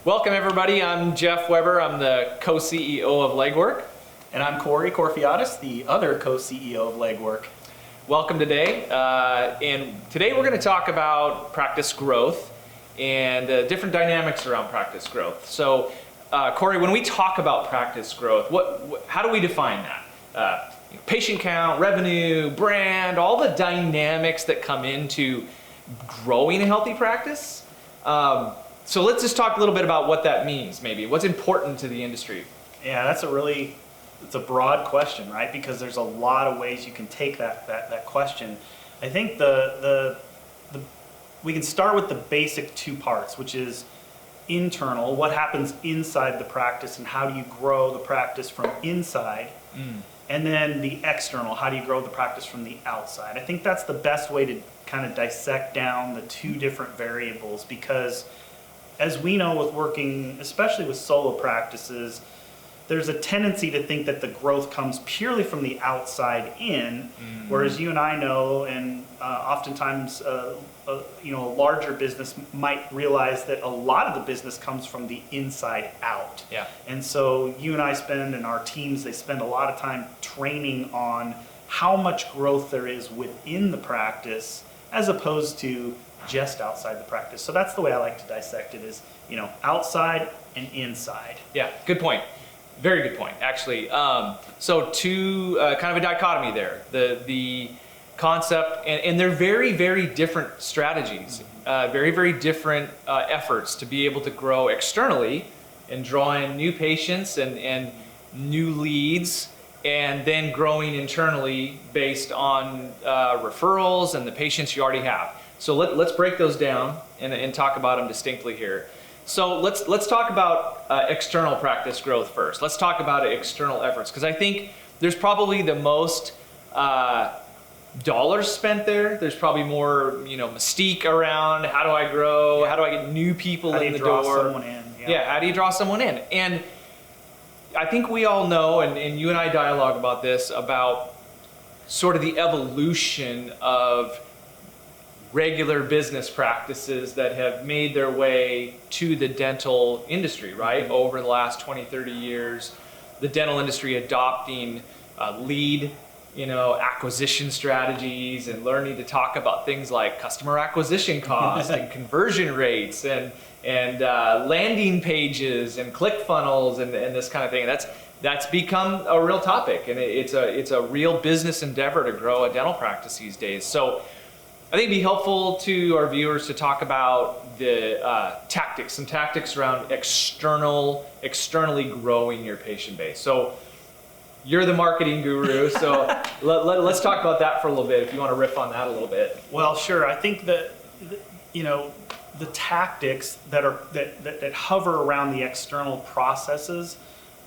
Welcome everybody, I'm Jeff Weber, I'm the co-CEO of Legwork. And I'm Corey Corfiatis, the other co-CEO of Legwork. Welcome today, and today we're going to talk about practice growth and different dynamics around practice growth. So Corey, when we talk about practice growth, how do we define that? Patient count, revenue, brand, all the dynamics that come into growing a healthy practice. So let's just talk a little bit about what that means, maybe. What's important to the industry? Yeah, it's a broad question, right? Because there's a lot of ways you can take that question. I think we can start with the basic two parts, which is internal, what happens inside the practice and how do you grow the practice from inside, and then the external, how do you grow the practice from the outside. I think that's the best way to kind of dissect down the two different variables, because as we know with working, especially with solo practices, there's a tendency to think that the growth comes purely from the outside in, whereas you and I know, and oftentimes a larger business might realize that a lot of the business comes from the inside out. Yeah. And so you and I and our teams, they spend a lot of time training on how much growth there is within the practice as opposed to just outside the practice. So that's the way I like to dissect it, is outside and inside. Yeah, good point. Very good point, actually. So two, kind of a dichotomy there. The concept, and they're very, very different strategies, very, very different efforts to be able to grow externally and draw in new patients and new leads, and then growing internally based on referrals and the patients you already have. So let's break those down and talk about them distinctly here. So let's talk about external practice growth first. Let's talk about external efforts, because I think there's probably the most dollars spent there. There's probably more mystique around how do I grow, how do I get new people in the door. How do you draw someone in? Yeah, how do you draw someone in? And I think we all know, and you and I dialogue about this, about sort of the evolution of regular business practices that have made their way to the dental industry, right? Over the last 20, 30 years, the dental industry adopting lead, acquisition strategies and learning to talk about things like customer acquisition costs and conversion rates and landing pages and click funnels and this kind of thing. That's become a real topic, and it's a real business endeavor to grow a dental practice these days. So I think it'd be helpful to our viewers to talk about the some tactics around externally growing your patient base. So you're the marketing guru, so let's talk about that for a little bit, if you want to riff on that a little bit. Well, sure. I think that the tactics that hover around the external processes,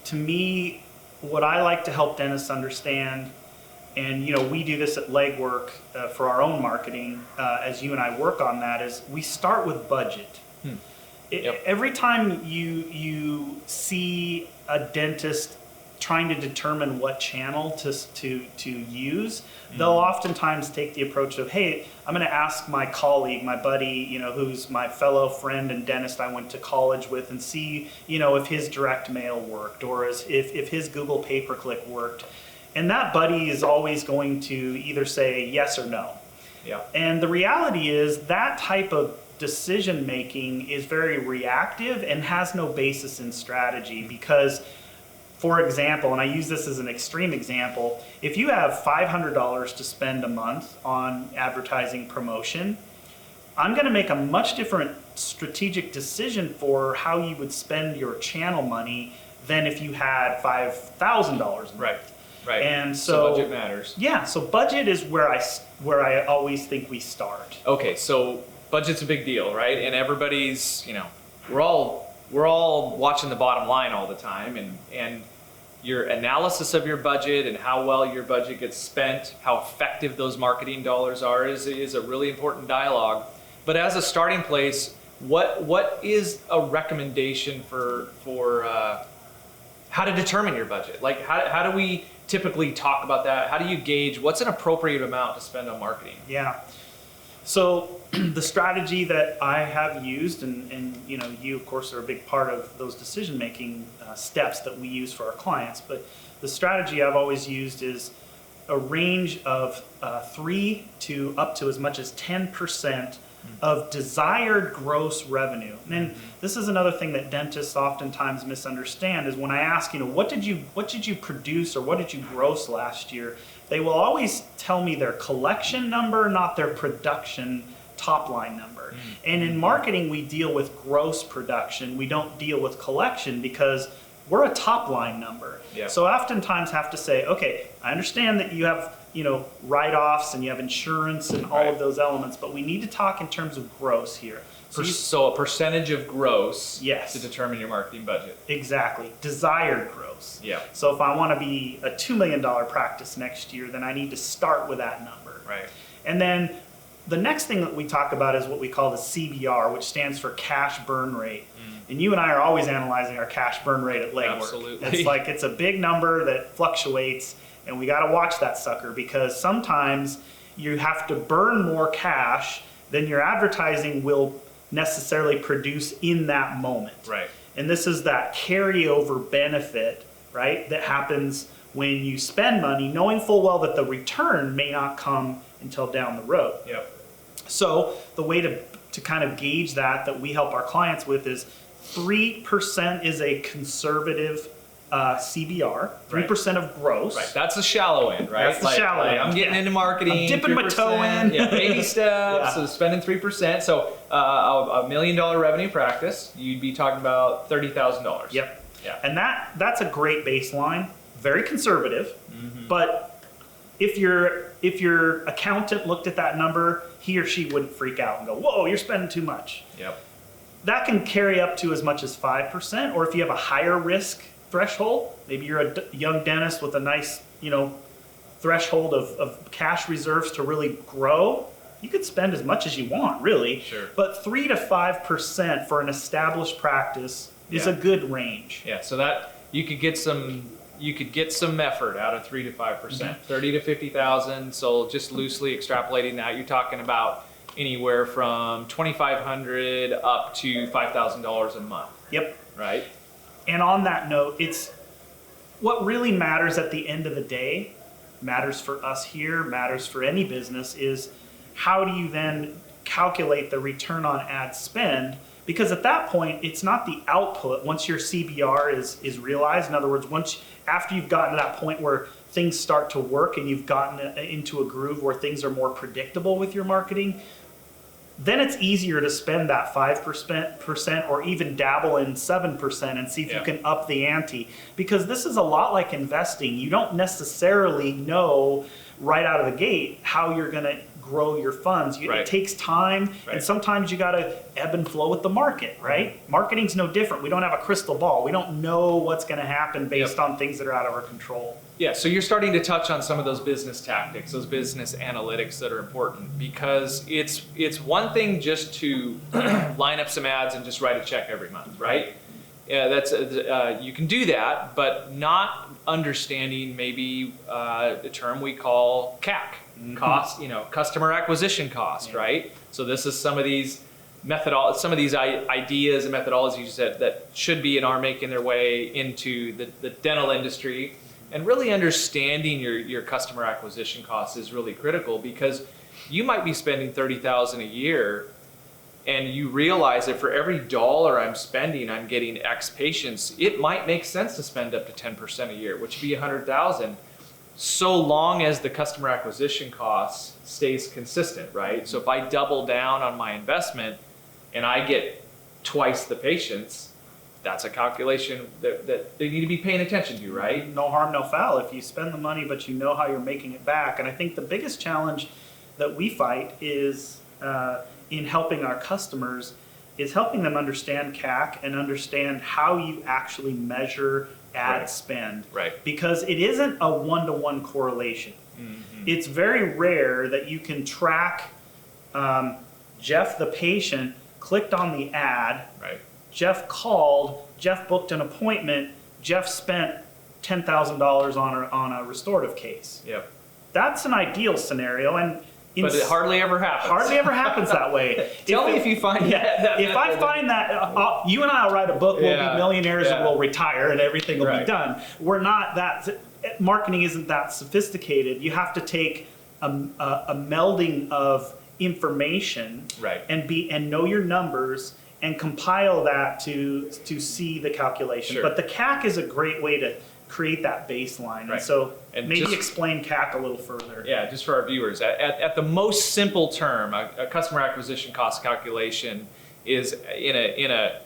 to me, what I like to help dentists understand. And we do this at Legwork for our own marketing, as you and I work on that, is we start with budget. Every time you see a dentist trying to determine what channel to use, they'll oftentimes take the approach of, hey, I'm going to ask my colleague, my buddy, who's my fellow friend and dentist I went to college with, and see, if his direct mail worked, or if his Google pay-per-click worked. And that buddy is always going to either say yes or no. Yeah. And the reality is that type of decision making is very reactive and has no basis in strategy, because, for example, and I use this as an extreme example, if you have $500 to spend a month on advertising promotion, I'm going to make a much different strategic decision for how you would spend your channel money than if you had $5,000. Right. And so budget matters. Yeah. So budget is where I always think we start. Okay. So budget's a big deal, right? And everybody's, we're all watching the bottom line all the time, and your analysis of your budget and how well your budget gets spent, how effective those marketing dollars are, is a really important dialogue. But as a starting place, what is a recommendation for how to determine your budget? Like how do we typically talk about that? How do you gauge what's an appropriate amount to spend on marketing? Yeah. So the strategy that I have used, and you of course are a big part of those decision-making steps that we use for our clients, but the strategy I've always used is a range of 3 to up to as much as 10% of desired gross revenue. And this is another thing that dentists oftentimes misunderstand is when I ask, what did you produce or what did you gross last year? They will always tell me their collection number, not their production top line number. And in marketing, we deal with gross production. We don't deal with collection because we're a top line number. Yeah. So I oftentimes have to say, okay, I understand that you have, write-offs and you have insurance and all of those elements, but we need to talk in terms of gross here. So a percentage of gross Yes. to determine your marketing budget. Exactly. Desired gross. Yeah. So if I want to be a $2 million practice next year, then I need to start with that number. Right. And then the next thing that we talk about is what we call the CBR, which stands for cash burn rate. And you and I are always analyzing our cash burn rate at Legwork. Absolutely. It's a big number that fluctuates, and we got to watch that sucker because sometimes you have to burn more cash than your advertising will necessarily produce in that moment. Right. And this is that carryover benefit, right, that happens when you spend money knowing full well that the return may not come until down the road. Yep. So the way to kind of gauge that we help our clients with is 3% is a conservative CBR, 3% of gross. Right. That's the shallow end, right? That's the shallow end. I'm getting into marketing. I'm dipping my 3%, toe in. Yeah, baby steps. Yeah. So spending 3%. So a $1 million revenue practice, you'd be talking about $30,000. Yep. Yeah. And that's a great baseline. Very conservative, but if your accountant looked at that number, he or she wouldn't freak out and go, "Whoa, you're spending too much." Yep. That can carry up to as much as 5%, or if you have a higher risk threshold, maybe you're a young dentist with a nice, threshold of cash reserves to really grow, you could spend as much as you want, really. Sure. But 3 to 5% for an established practice is Yeah. a good range. Yeah. So that you could get some effort out of 3 to 5%, 30 to 50,000. So just loosely extrapolating that, you're talking about anywhere from $2,500 up to $5,000 a month. Yep. Right. And on that note, it's what really matters at the end of the day, matters for us here, matters for any business, is how do you then calculate the return on ad spend? Because at that point, it's not the output once your CBR is realized. In other words, after you've gotten to that point where things start to work and you've gotten into a groove where things are more predictable with your marketing, then it's easier to spend that 5% or even dabble in 7% and see if you can up the ante. Because this is a lot like investing. You don't necessarily know right out of the gate how you're going to grow your funds. It takes time, and sometimes you got to ebb and flow with the market, right? Marketing's no different. We don't have a crystal ball. We don't know what's going to happen based on things that are out of our control. Yeah, so you're starting to touch on some of those business tactics, those business analytics that are important, because it's one thing just to line up some ads and just write a check every month, right? Yeah, that's you can do that, but not understanding maybe the term we call CAC, cost, customer acquisition cost, right? So this is some of these ideas and methodologies that should be and are making their way into the dental industry. And really understanding your customer acquisition costs is really critical, because you might be spending $30,000 a year and you realize that for every dollar I'm spending, I'm getting X patients. It might make sense to spend up to 10% a year, which would be $100,000, so long as the customer acquisition cost stays consistent, right? So if I double down on my investment and I get twice the patients, that's a calculation that they need to be paying attention to, right? No harm, no foul. If you spend the money, but you know how you're making it back. And I think the biggest challenge that we fight is in helping our customers is helping them understand CAC and understand how you actually measure ad spend. Right. Because it isn't a one-to-one correlation. Mm-hmm. It's very rare that you can track Jeff the patient clicked on the ad. Right. Jeff called, Jeff booked an appointment, Jeff spent $10,000 on a restorative case. Yep. That's an ideal scenario, and But it hardly ever happens. Hardly ever happens that way. Tell me if you find that. If I find that, you and I will write a book, we'll be millionaires and we'll retire and everything will be done. We're not that, marketing isn't that sophisticated. You have to take a melding of information and know your numbers and compile that to see the calculation. But the CAC is a great way to create that baseline. And so maybe explain CAC a little further. Yeah, just for our viewers. At the most simple term, a customer acquisition cost calculation is in a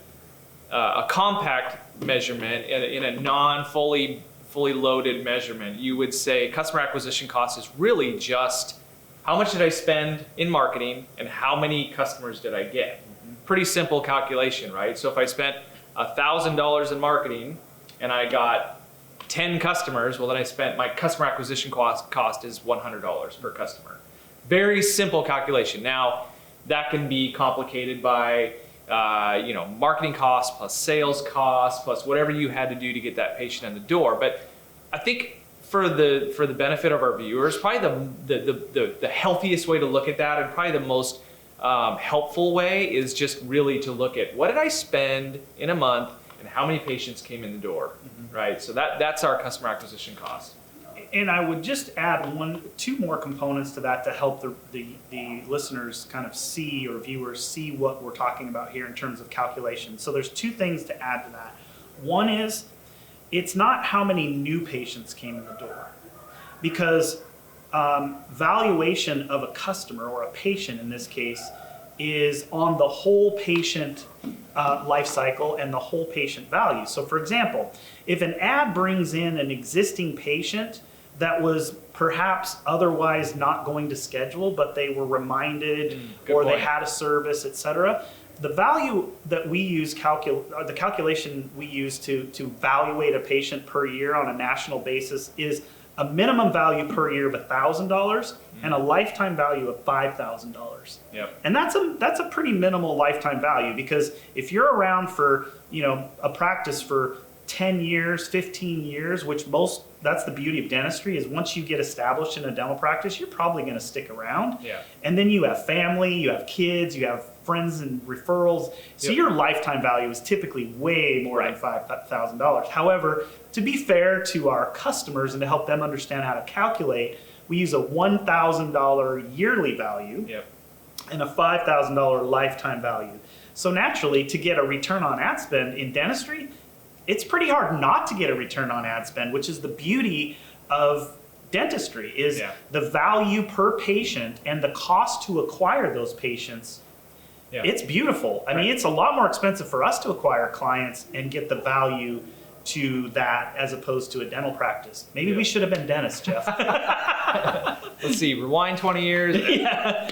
compact measurement, in a non-fully loaded measurement. You would say customer acquisition cost is really just how much did I spend in marketing and how many customers did I get? Pretty simple calculation, right? So if I spent $1,000 in marketing and I got 10 customers, well then I spent, my customer acquisition cost is $100 per customer. Very simple calculation. Now that can be complicated by marketing costs plus sales costs plus whatever you had to do to get that patient in the door. But I think for the benefit of our viewers, probably the healthiest way to look at that, and probably the most helpful way, is just really to look at what did I spend in a month and how many patients came in the door, right? So that's our customer acquisition cost. And I would just add two more components to that to help the listeners kind of see, or viewers see, what we're talking about here in terms of calculation. So there's two things to add to that. One is, it's not how many new patients came in the door, because valuation of a customer, or a patient in this case, is on the whole patient life cycle and the whole patient value. So for example, if an ad brings in an existing patient that was perhaps otherwise not going to schedule, but they were reminded, or they had a service, etc., the value that we use, the calculation we use to evaluate a patient per year on a national basis is a minimum value per year of $1,000 and a lifetime value of $5,000. And that's a pretty minimal lifetime value, because if you're around for a practice for 10 years, 15 years, which that's the beauty of dentistry, is once you get established in a dental practice, you're probably going to stick around. And then you have family, you have kids, you have friends and referrals. So your lifetime value is typically way more than $5,000. However, to be fair to our customers and to help them understand how to calculate, we use a $1,000 yearly value and a $5,000 lifetime value. So naturally, to get a return on ad spend in dentistry, it's pretty hard not to get a return on ad spend, which is the beauty of dentistry, is the value per patient and the cost to acquire those patients. It's beautiful. I mean, it's a lot more expensive for us to acquire clients and get the value to that as opposed to a dental practice. Maybe we should have been dentists, Jeff. Let's see, rewind 20 years.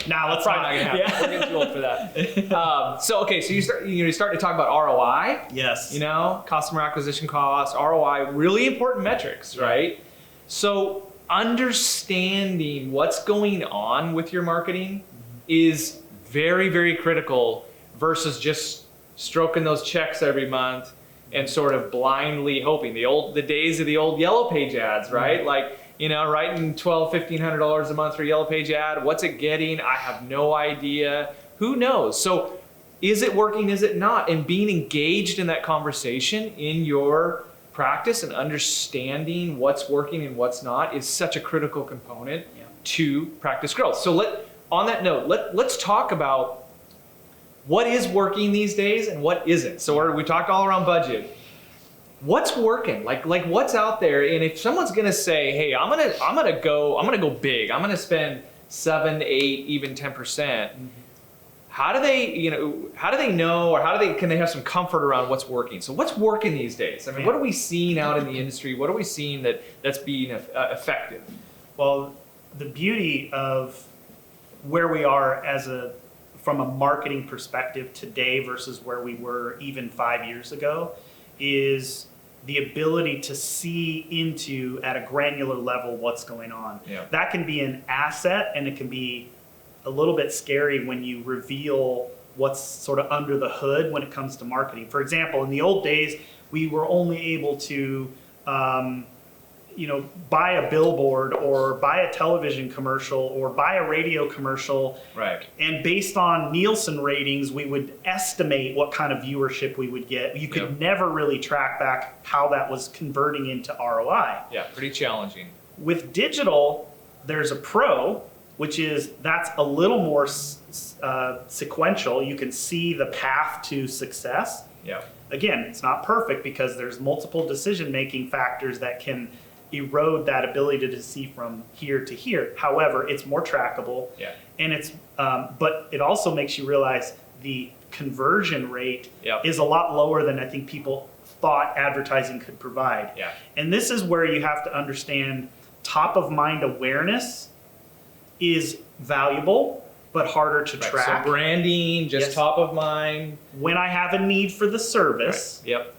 Now let's probably not gonna happen. We're getting too old for that. So you start to talk about ROI. Yes. Customer acquisition cost, ROI, really important metrics, right? So understanding what's going on with your marketing is very, very critical, versus just stroking those checks every month and sort of blindly hoping. The days of the old Yellow Page ads, right? Like, writing $1,200–1,500 a month for a Yellow Page ad. What's it getting? I have no idea. Who knows? So is it working? Is it not? And being engaged in that conversation in your practice and understanding what's working and what's not is such a critical component to practice growth. So on that note, let's talk about what is working these days and what isn't. So we talked all around budget. What's working? Like what's out there? And if someone's gonna say, "Hey, I'm gonna go big. I'm gonna spend 7, 8, even 10%." How do they know, or can they have some comfort around what's working? So what's working these days? I mean, what are we seeing out in the industry? What are we seeing that's being effective? Well, the beauty of where we are from a marketing perspective today versus where we were even 5 years ago is the ability to see into, at a granular level, what's going on. That can be an asset, and it can be a little bit scary when you reveal what's sort of under the hood when it comes to marketing. For example, in the old days, we were only able to buy a billboard or buy a television commercial or buy a radio commercial. Right. And based on Nielsen ratings, we would estimate what kind of viewership we would get. You could never really track back how that was converting into ROI. Yeah, pretty challenging. With digital, there's a pro, which is that's a little more sequential. You can see the path to success. Yeah. Again, it's not perfect because there's multiple decision-making factors that can erode that ability to see from here to here. However, it's more trackable, and it's but it also makes you realize the conversion rate is a lot lower than I think people thought advertising could provide. Yeah. And this is where you have to understand top of mind awareness is valuable, but harder to track. So branding, just top of mind. When I have a need for the service, Yep.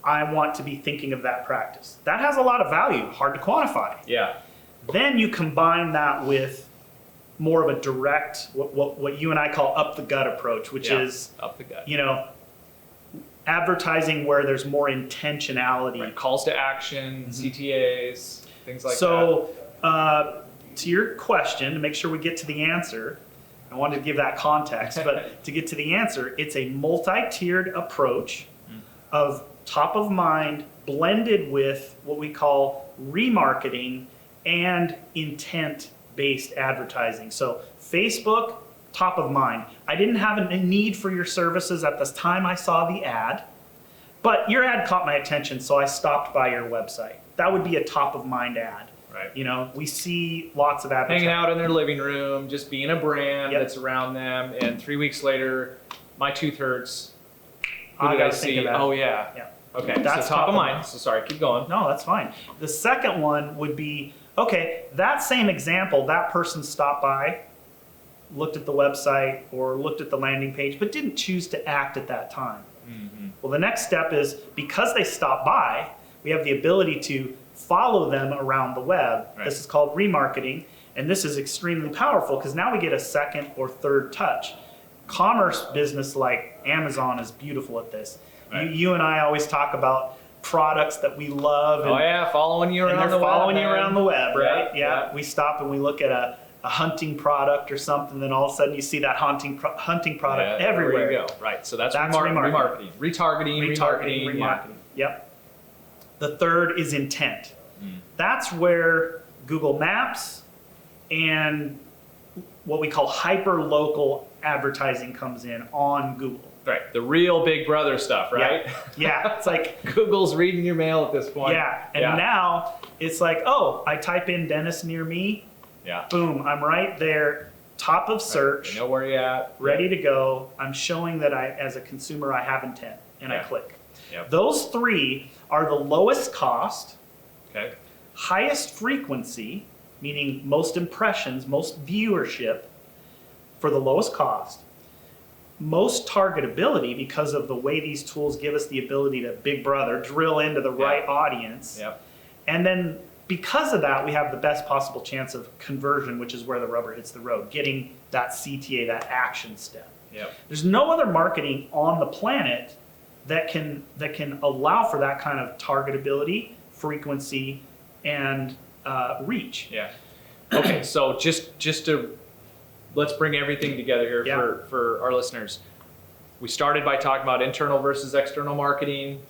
I want to be thinking of that practice. That has a lot of value, hard to quantify. Yeah. Then you combine that with more of a direct, what you and I call up the gut approach, which is up the gut. Advertising where there's more intentionality. Right. Calls to action, CTAs, things like that. So, to your question, to make sure we get to the answer, I wanted to give that context, but to get to the answer, it's a multi-tiered approach of top of mind blended with what we call remarketing and intent-based advertising. So Facebook, top of mind. I didn't have a need for your services at the time I saw the ad, but your ad caught my attention, so I stopped by your website. That would be a top of mind ad. Right. We see lots of advertising. Hanging out in their living room, just being a brand that's around them, and 3 weeks later, my tooth hurts. Who did I see? Oh, yeah. Okay, That's so top of mind. So sorry, keep going. No, that's fine. The second one would be, okay, that same example, that person stopped by, looked at the website or looked at the landing page, but didn't choose to act at that time. Well, the next step is, because they stopped by, we have the ability to follow them around the web. Right. This is called remarketing, and this is extremely powerful because now we get a second or third touch. Commerce business like Amazon is beautiful at this. Right. You and I always talk about products that we love. And, following you around and they're the web. following you around the web, right? Yeah. We stop and we look at a hunting product or something, then all of a sudden you see that hunting product everywhere. There you go. Right. So that's remarketing. Retargeting, remarketing. Yep. The third is intent. That's where Google Maps and what we call hyper-local advertising comes in on Google. Right. The real Big Brother stuff, right? Yeah. It's like Google's reading your mail at this point. Yeah. And now it's like, oh, I type in dentist near me. Yeah. Boom, I'm right there, top of search. Right. You know where you're at. Ready to go. I'm showing that as a consumer, I have intent, and I click. Yep. Those three are the lowest cost, highest frequency, meaning most impressions, most viewership for the lowest cost, most targetability because of the way these tools give us the ability to Big Brother, drill into the right audience. Yep. And then because of that, we have the best possible chance of conversion, which is where the rubber hits the road, getting that CTA, that action step. Yep. There's no other marketing on the planet that can allow for that kind of targetability, frequency, and reach. Yeah. Okay, so just to let's bring everything together here for our listeners. We started by talking about internal versus external marketing,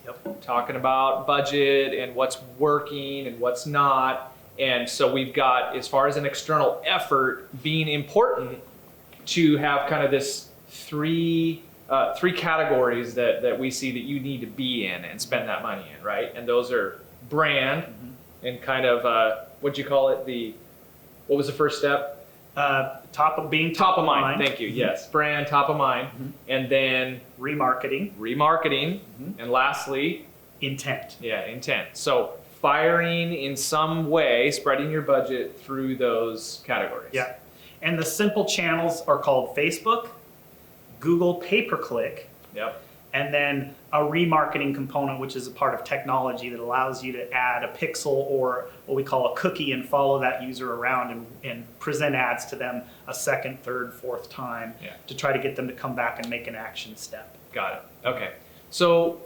talking about budget and what's working and what's not. And so we've got, as far as an external effort, being important to have kind of this three categories that we see that you need to be in and spend that money in, right? And those are brand and kind of, what'd you call it? What was the first step? Top of mind. Thank you. Yes, brand, top of mind, and then remarketing, and lastly, intent. Yeah, intent. So firing in some way, spreading your budget through those categories. Yeah, and the simple channels are called Facebook, Google pay-per-click, and then a remarketing component, which is a part of technology that allows you to add a pixel or what we call a cookie and follow that user around and present ads to them a second, third, fourth time to try to get them to come back and make an action step. Got it. Okay. So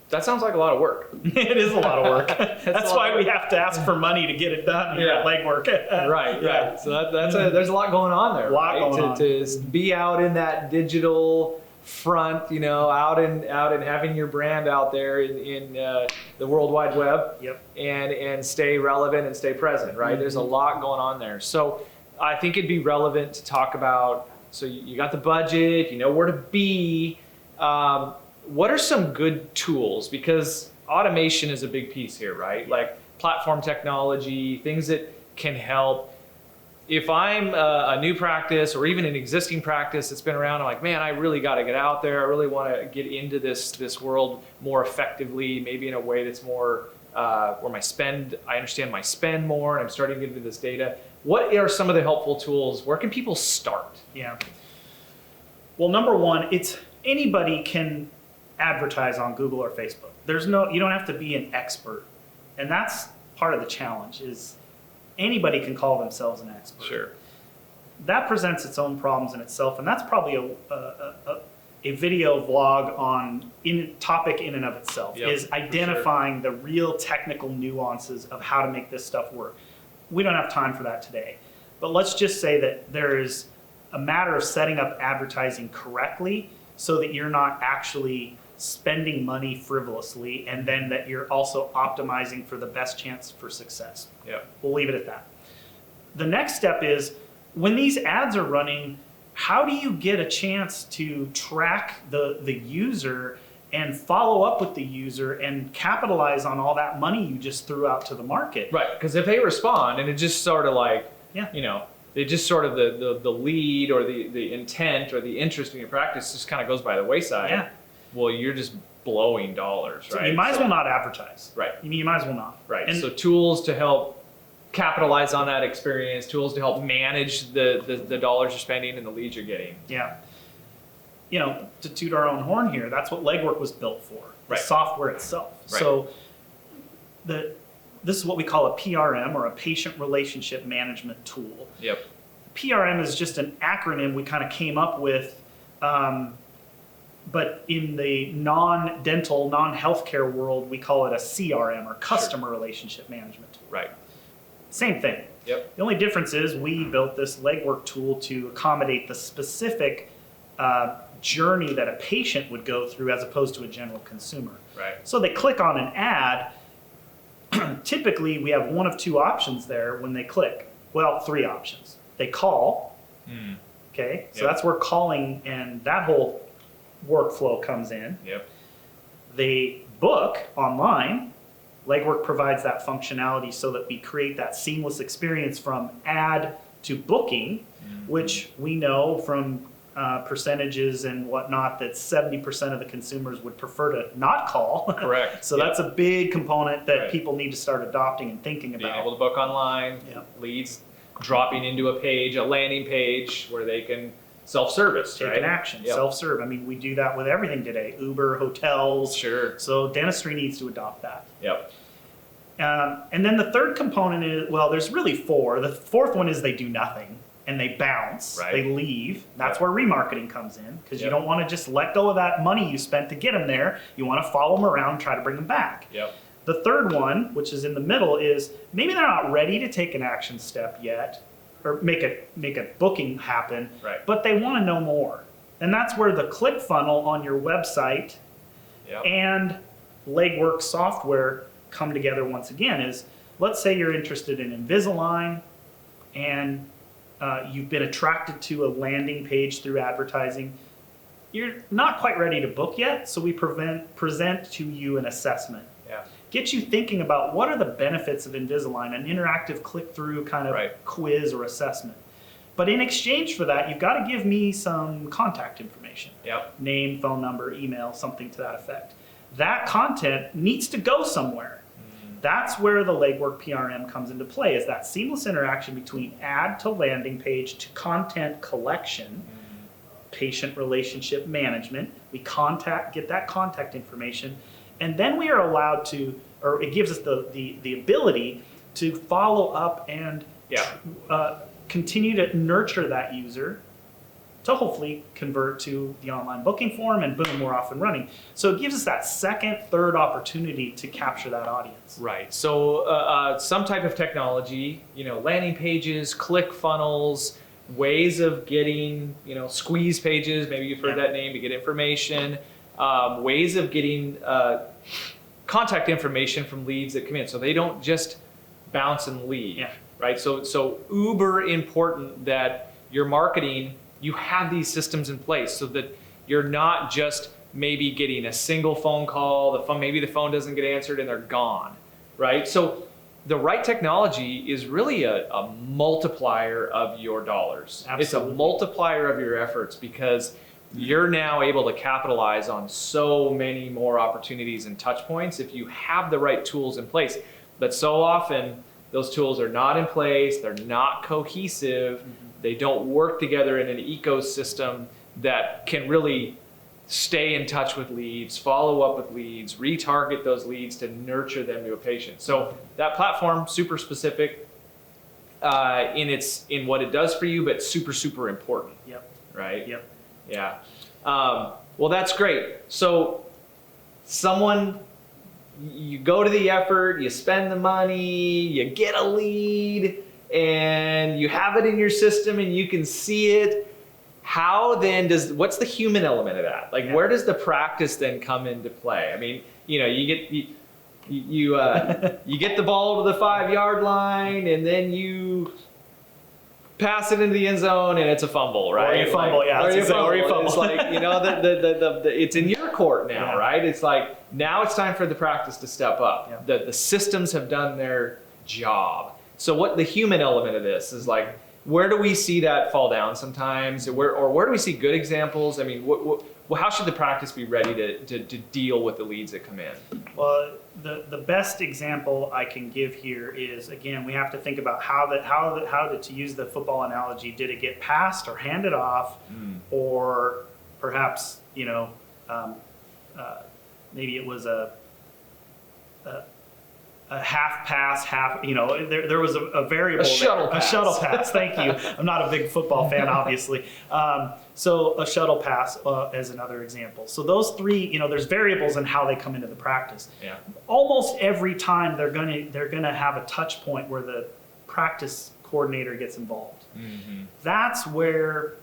That sounds like a lot of work. It is a lot of work. That's why we have to ask for money to get it done here at Legwork. Right. So there's a lot going on there. To be out in that digital front, out and having your brand out there in the World Wide Web. Yep. And stay relevant and stay present. Right. There's a lot going on there. So I think it'd be relevant to talk about. So you got the budget. You know where to be. What are some good tools? Because automation is a big piece here, right? Like platform technology, things that can help. If I'm a new practice or even an existing practice that's been around, I'm like, man, I really got to get out there. I really want to get into this world more effectively, maybe in a way that's more where I understand my spend more, and I'm starting to get into this data. What are some of the helpful tools? Where can people start? Yeah. Well, number one, anybody can advertise on Google or Facebook. You don't have to be an expert. And that's part of the challenge is anybody can call themselves an expert. Sure. That presents its own problems in itself. And that's probably a video vlog topic in and of itself, is identifying the real technical nuances of how to make this stuff work. We don't have time for that today. But let's just say that there is a matter of setting up advertising correctly so that you're not actually spending money frivolously, and then that you're also optimizing for the best chance for success. Yeah. We'll leave it at that. The next step is when these ads are running, how do you get a chance to track the user and follow up with the user and capitalize on all that money you just threw out to the market? Right, because if they respond and it just sort of like, they just sort of the lead or the intent or the interest in your practice just kind of goes by the wayside. Yeah. Well, you're just blowing dollars, right? So you might as well not advertise. Right. You might as well not. Right. So tools to help capitalize on that experience, tools to help manage the dollars you're spending and the leads you're getting. Yeah. To toot our own horn here, that's what Legwork was built for, the software itself. Right. So this is what we call a PRM, or a patient relationship management tool. Yep. PRM is just an acronym we kind of came up with, but in the non-dental, non-healthcare world, we call it a CRM, or customer relationship management tool. Right. Same thing. Yep. The only difference is we built this Legwork tool to accommodate the specific journey that a patient would go through as opposed to a general consumer. Right. So they click on an ad. Typically, we have one of two options there when they click. Well, three options. They call. Okay. So that's where calling and that whole workflow comes in. Yep. They book online. Legwork provides that functionality so that we create that seamless experience from ad to booking, which we know from percentages and whatnot that 70% of the consumers would prefer to not call. Correct. So that's a big component that people need to start adopting and thinking about. Being able to book online, leads dropping into a page, a landing page where they can self-service, Take an action, self-serve. I mean, we do that with everything today. Uber, hotels. Sure. So dentistry needs to adopt that. Yep. And then the third component is, well, there's really four. The fourth one is they do nothing and they bounce, they leave. That's where remarketing comes in, because you don't want to just let go of that money you spent to get them there. You want to follow them around, try to bring them back. Yep. The third one, which is in the middle, is maybe they're not ready to take an action step yet, or make a booking happen, but they want to know more. And that's where the click funnel on your website and Legwork software come together once again. Is, let's say you're interested in Invisalign and you've been attracted to a landing page through advertising. You're not quite ready to book yet, so we present to you an assessment. Get you thinking about what are the benefits of Invisalign, an interactive click-through kind of quiz or assessment. But in exchange for that, you've got to give me some contact information. Name, phone number, email, something to that effect. That content needs to go somewhere. That's where the Legwork PRM comes into play, is that seamless interaction between ad to landing page to content collection, patient relationship management. We get that contact information, and then we are allowed to, or it gives us the ability to follow up and continue to nurture that user to hopefully convert to the online booking form, and boom, we're off and running. So it gives us that second, third opportunity to capture that audience. Right. So some type of technology, landing pages, click funnels, ways of getting, squeeze pages, maybe you've heard that name, to get information, ways of getting contact information from leads that come in, so they don't just bounce and leave, right? So uber important that your marketing, you have these systems in place so that you're not just maybe getting a single phone call, maybe the phone doesn't get answered and they're gone, right? So the right technology is really a multiplier of your dollars. Absolutely. It's a multiplier of your efforts, because you're now able to capitalize on so many more opportunities and touch points if you have the right tools in place. But so often those tools are not in place, they're not cohesive, they don't work together in an ecosystem that can really stay in touch with leads, follow up with leads, retarget those leads to nurture them to a patient. So that platform, super specific in what it does for you, but super, super important. Yep. Right? Yep. Yeah. Well, that's great. So you go to the effort, you spend the money, you get a lead, and you have it in your system and you can see it. How then what's the human element of that? Like, where does the practice then come into play? I mean, you get the ball to the 5-yard line, and then you pass it into the end zone and it's a fumble, right? Or you fumble, Or you fumble. It's like, it's in your court now, right? It's like, now it's time for the practice to step up. Yeah. The systems have done their job. So what the human element of this is like, where do we see that fall down sometimes? Or where do we see good examples? I mean, how should the practice be ready to deal with the leads that come in? Well, the best example I can give here is, again, we have to think about to use the football analogy, did it get passed or handed off, or perhaps, maybe it was a half pass, there was a variable. A shuttle pass. A shuttle pass, thank you. I'm not a big football fan, obviously. So a shuttle pass as another example. So those three, there's variables in how they come into the practice. Yeah. Almost every time they're gonna have a touch point where the practice coordinator gets involved. Mm-hmm. That's where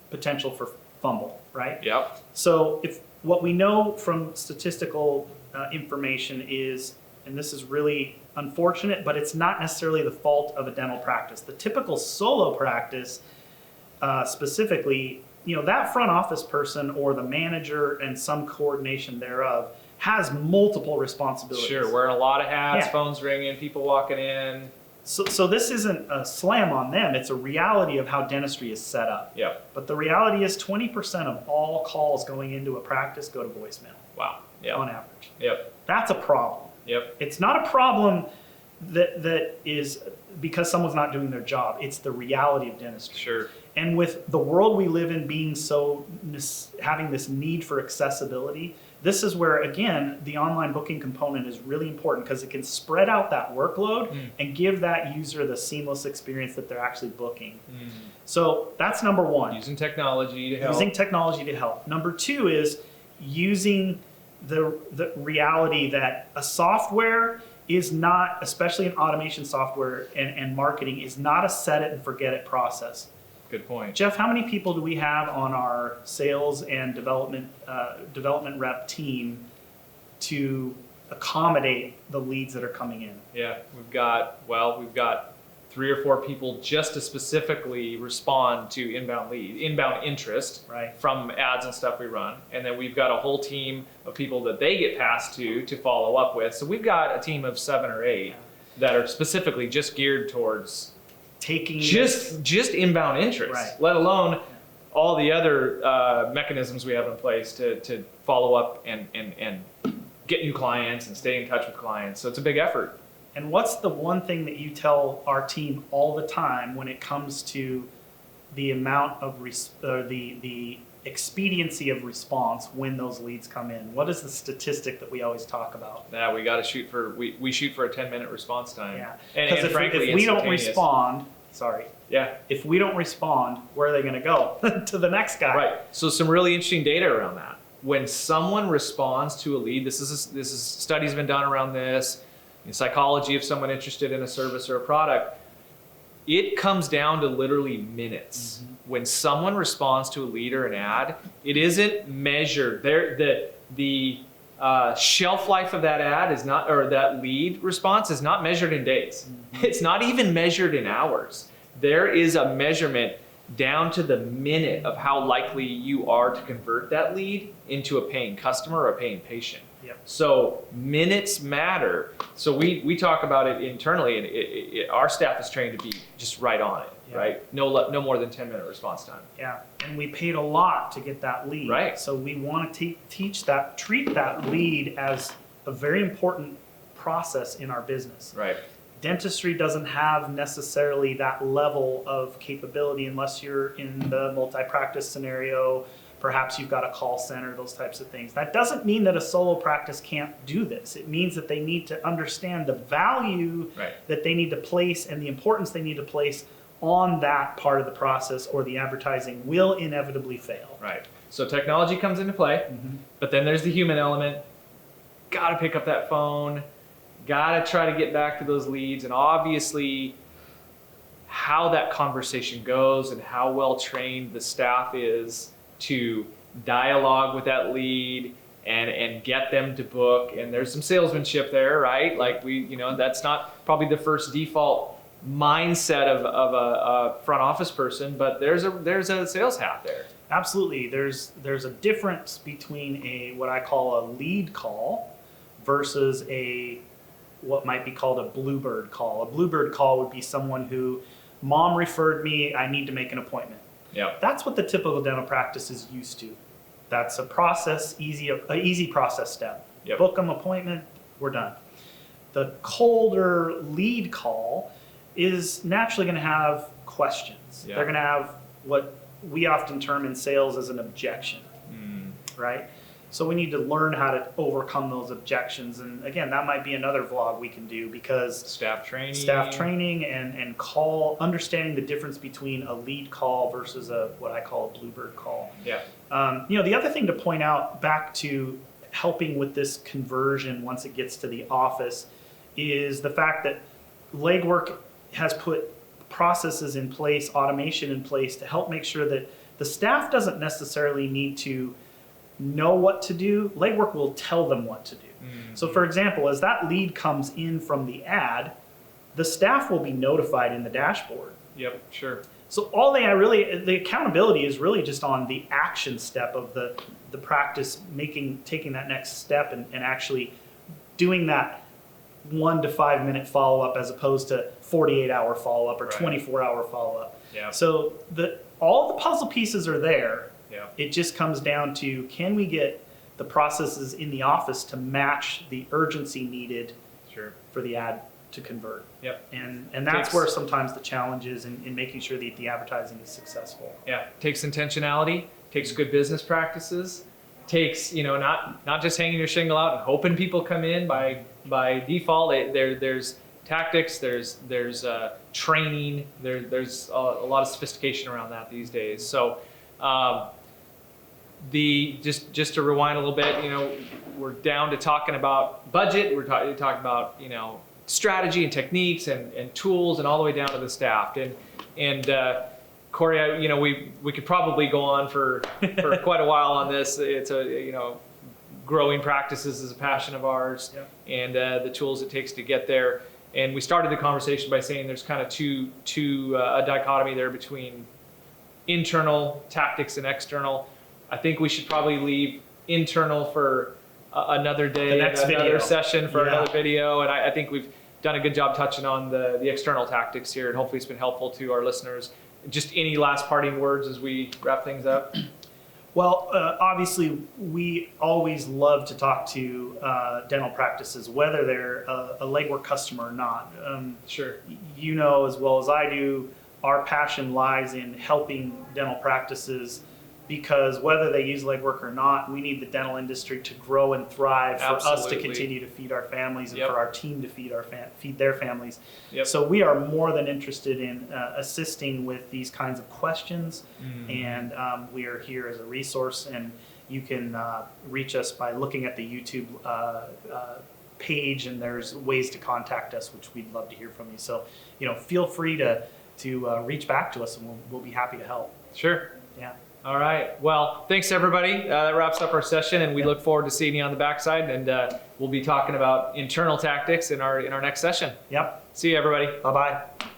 potential for fumble, right? Yep. So if what we know from statistical information is, and this is really unfortunate, but it's not necessarily the fault of a dental practice. The typical solo practice, specifically, that front office person or the manager and some coordination thereof has multiple responsibilities. Sure, wearing a lot of hats, Yeah. phones ringing, people walking in. So this isn't a slam on them. It's a reality of how dentistry is set up. Yep. But the reality is 20% of all calls going into a practice go to voicemail. Wow. Yep. On average. Yep. That's a problem. Yep. It's not a problem that is because someone's not doing their job. It's the reality of dentistry. Sure. And with the world we live in being having this need for accessibility, this is where, again, the online booking component is really important, because it can spread out that workload and give that user the seamless experience that they're actually booking. So that's number one. Using technology to help. Using technology to help. Number two is using the reality that a software is not, especially in automation software and marketing, is not a set it and forget it process. Good point. Jeff, how many people do we have on our sales and development rep team to accommodate the leads that are coming in? Yeah, we've got 3 or 4 people just to specifically respond to inbound interest, Right. from ads and stuff we run. And then we've got a whole team of people that they get passed to follow up with. So we've got a team of 7 or 8 that are specifically just geared towards Taking just inbound interest, Right. let alone all the other mechanisms we have in place to follow up and get new clients and stay in touch with clients. So it's a big effort. And what's the one thing that you tell our team all the time when it comes to the amount of the expediency of response when those leads come in? What is the statistic that we always talk about? Yeah, we got to shoot for a 10-minute response time. Yeah, and because frankly, if we don't instantaneous. respond sorry. Yeah. If we don't respond, where are they going to go? To the next guy. Right. So some really interesting data around that. When someone responds to a lead, this is studies been done around this, in psychology of someone interested in a service or a product. It comes down to literally minutes. When someone responds to a lead or an ad, it isn't measured. The shelf life of that ad is not, or that lead response is not measured in days. It's not even measured in hours. There is a measurement down to the minute of how likely you are to convert that lead into a paying customer or a paying patient. Yep. So minutes matter. So we talk about it internally, and our staff is trained to be just right on it, Yeah. right? No more than 10-minute response time. Yeah, and we paid a lot to get that lead. Right. So we want to treat that lead as a very important process in our business. Right. Dentistry doesn't have necessarily that level of capability unless you're in the multi-practice scenario. Perhaps you've got a call center, those types of things. That doesn't mean that a solo practice can't do this. It means that they need to understand the value Right. that they need to place and the importance they need to place on that part of the process, or the advertising will inevitably fail. Right. So technology comes into play, but then there's the human element. Got to pick up that phone. Got to try to get back to those leads, and obviously how that conversation goes and how well trained the staff is to dialogue with that lead and get them to book. And there's some salesmanship there, right? Like that's not probably the first default mindset of a front office person, but there's a sales hat there. Absolutely. There's a difference between what I call a lead call versus what might be called a bluebird call. A bluebird call would be someone who, mom referred me, I need to make an appointment. Yeah. That's what the typical dental practice is used to. That's a process, easy process step. Yep. Book them appointment, we're done. The colder lead call is naturally going to have questions. Yeah. They're going to have what we often term in sales as an objection, right? So we need to learn how to overcome those objections. And again, that might be another vlog we can do, because Staff training and understanding the difference between a lead call versus what I call a bluebird call. Yeah. The other thing to point out, back to helping with this conversion once it gets to the office, is the fact that Legwork has put processes in place, automation in place, to help make sure that the staff doesn't necessarily need to know what to do. Legwork will tell them what to do. So for example, as that lead comes in from the ad, the staff will be notified in the dashboard. Yep, sure. So the accountability is really just on the action step of the practice, taking that next step and actually doing that 1 to 5 minute follow-up, as opposed to 48-hour follow-up or 24-hour follow-up. Yeah. So all the puzzle pieces are there. Yeah. It just comes down to, can we get the processes in the office to match the urgency needed for the ad to convert? Yep. And that's where sometimes the challenge is in making sure that the advertising is successful. Yeah. Takes intentionality, takes good business practices, takes, not just hanging your shingle out and hoping people come in by default. There's tactics, there's training, there's a lot of sophistication around that these days. So just to rewind a little bit, we're down to talking about budget. We're talking about strategy and techniques and tools, and all the way down to the staff. And Corey, we could probably go on for quite a while on this. It's growing practices is a passion of ours, and the tools it takes to get there. And we started the conversation by saying there's kind of a dichotomy there between internal tactics and external. I think we should probably leave internal for another day, another session for another video. And I think we've done a good job touching on the external tactics here, and hopefully it's been helpful to our listeners. Just any last parting words as we wrap things up? Well, obviously, we always love to talk to dental practices, whether they're a Legwork customer or not. Sure. You know as well as I do, our passion lies in helping dental practices because whether they use legwork or not, we need the dental industry to grow and thrive for us to Absolutely. continue to feed our families and Yep. for our team to feed their families. Yep. So we are more than interested in assisting with these kinds of questions, and we are here as a resource. And you can reach us by looking at the YouTube page, and there's ways to contact us, which we'd love to hear from you. So, feel free to reach back to us, and we'll be happy to help. Sure. Yeah. All right. Well, thanks everybody. That wraps up our session, and we look forward to seeing you on the backside. And we'll be talking about internal tactics in our next session. Yep. See you, everybody. Bye-bye.